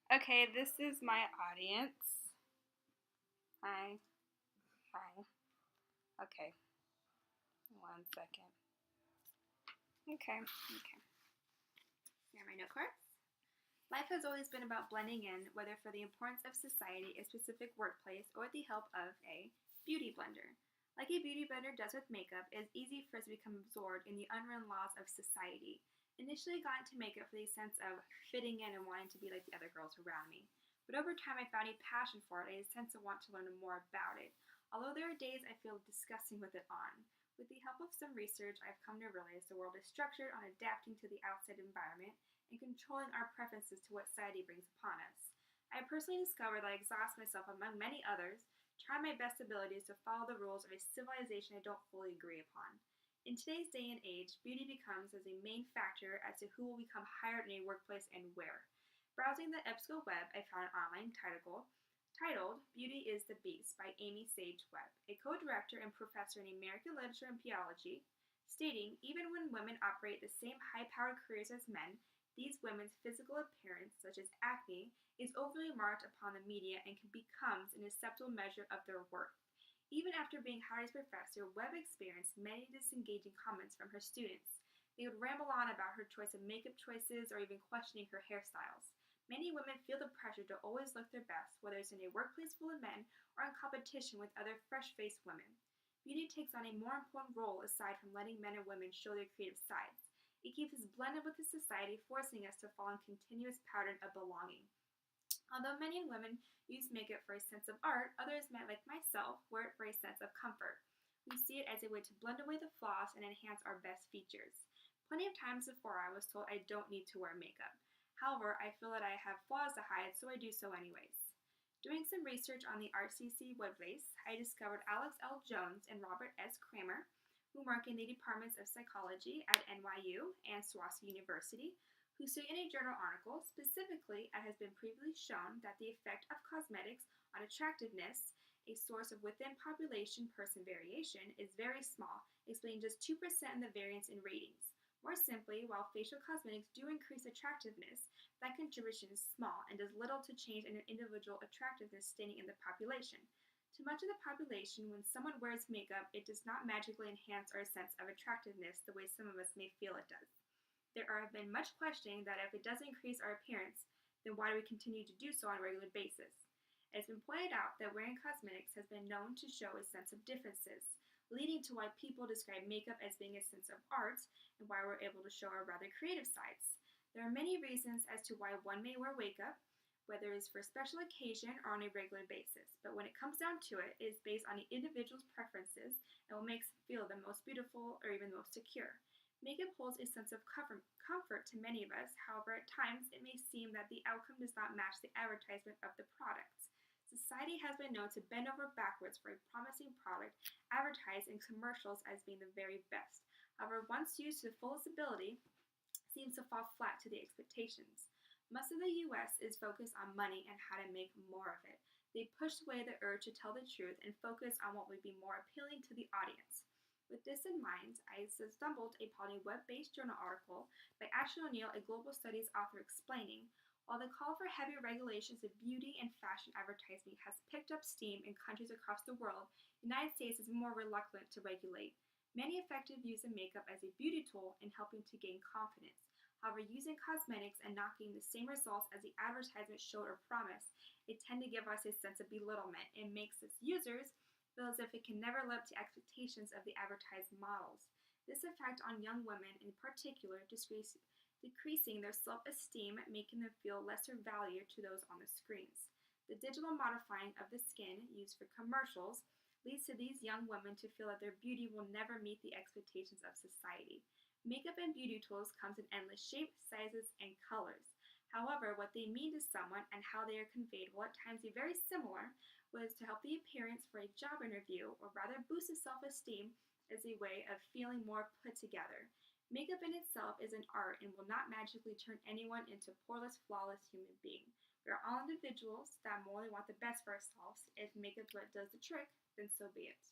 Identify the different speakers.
Speaker 1: Okay, this is my audience. Hi. Hi. Okay. 1 second. Okay. Okay. Here are my note cards. Life has always been about blending in, whether for the importance of society, a specific workplace, or with the help of a beauty blender. Like a beauty blender does with makeup, it is easy for us to become absorbed in the unwritten laws of society. Initially, I got into makeup for the sense of fitting in and wanting to be like the other girls around me. But over time, I found a passion for it and a sense of want to learn more about it. Although there are days I feel disgusting with it on. With the help of some research, I've come to realize the world is structured on adapting to the outside environment and controlling our preferences to what society brings upon us. I personally discovered that I exhaust myself among many others, trying my best abilities to follow the rules of a civilization I don't fully agree upon. In today's day and age, beauty becomes as a main factor as to who will become hired in a workplace and where. Browsing the EBSCO web, I found an online titled Beauty is the Beast by Amy Sage Webb, a co-director and professor in American Literature and Theology, stating, even when women operate the same high-powered careers as men, these women's physical appearance, such as acne, is overly marked upon the media and becomes an acceptable measure of their worth. Even after being hired as professor, Webb experienced many disengaging comments from her students. They would ramble on about her choice of makeup choices or even questioning her hairstyles. Many women feel the pressure to always look their best, whether it's in a workplace full of men or in competition with other fresh-faced women. Beauty takes on a more important role aside from letting men and women show their creative sides. It keeps us blended with the society, forcing us to fall in continuous pattern of belonging. Although many women use makeup for a sense of art, others, like myself, wear it for a sense of comfort. We see it as a way to blend away the flaws and enhance our best features. Plenty of times before I was told I don't need to wear makeup. However, I feel that I have flaws to hide, so I do so anyways. Doing some research on the RCC website, I discovered Alex L. Jones and Robert S. Kramer, who work in the departments of psychology at NYU and Swansea University, who say in a journal article, specifically, it has been previously shown that the effect of cosmetics on attractiveness, a source of within population person variation, is very small, explaining just 2% in the variance in ratings. More simply, while facial cosmetics do increase attractiveness, that contribution is small and does little to change an individual attractiveness standing in the population. To much of the population, when someone wears makeup, it does not magically enhance our sense of attractiveness the way some of us may feel it does. There have been much questioning that if it does increase our appearance, then why do we continue to do so on a regular basis? It has been pointed out that wearing cosmetics has been known to show a sense of differences, leading to why people describe makeup as being a sense of art and why we're able to show our rather creative sides. There are many reasons as to why one may wear makeup, whether it's for a special occasion or on a regular basis, but when it comes down to it, it is based on the individual's preferences and what makes them feel the most beautiful or even most secure. Makeup holds a sense of comfort to many of us, however, at times it may seem that the outcome does not match the advertisement of the products. Society has been known to bend over backwards for a promising product advertised in commercials as being the very best. However, once used to the fullest ability, seems to fall flat to the expectations. Most of the US is focused on money and how to make more of it. They pushed away the urge to tell the truth and focus on what would be more appealing to the audience. With this in mind, I stumbled upon a web-based journal article by Ashley O'Neill, a global studies author, explaining, while the call for heavy regulations of beauty and fashion advertising has picked up steam in countries across the world, the United States is more reluctant to regulate. Many effective use of makeup as a beauty tool in helping to gain confidence. However, using cosmetics and not getting the same results as the advertisement showed or promised, it tend to give us a sense of belittlement and makes us users feel as if it can never live up to expectations of the advertised models. This effect on young women in particular decreasing their self-esteem, making them feel lesser value to those on the screens. The digital modifying of the skin used for commercials leads to these young women to feel that their beauty will never meet the expectations of society. Makeup and beauty tools comes in endless shapes, sizes, and colors. However, what they mean to someone and how they are conveyed will at times be very similar, whether it's to help the appearance for a job interview or rather boost the self-esteem as a way of feeling more put together. Makeup in itself is an art and will not magically turn anyone into a poreless, flawless human being. We are all individuals that morally want the best for ourselves. If makeup does the trick, then so be it.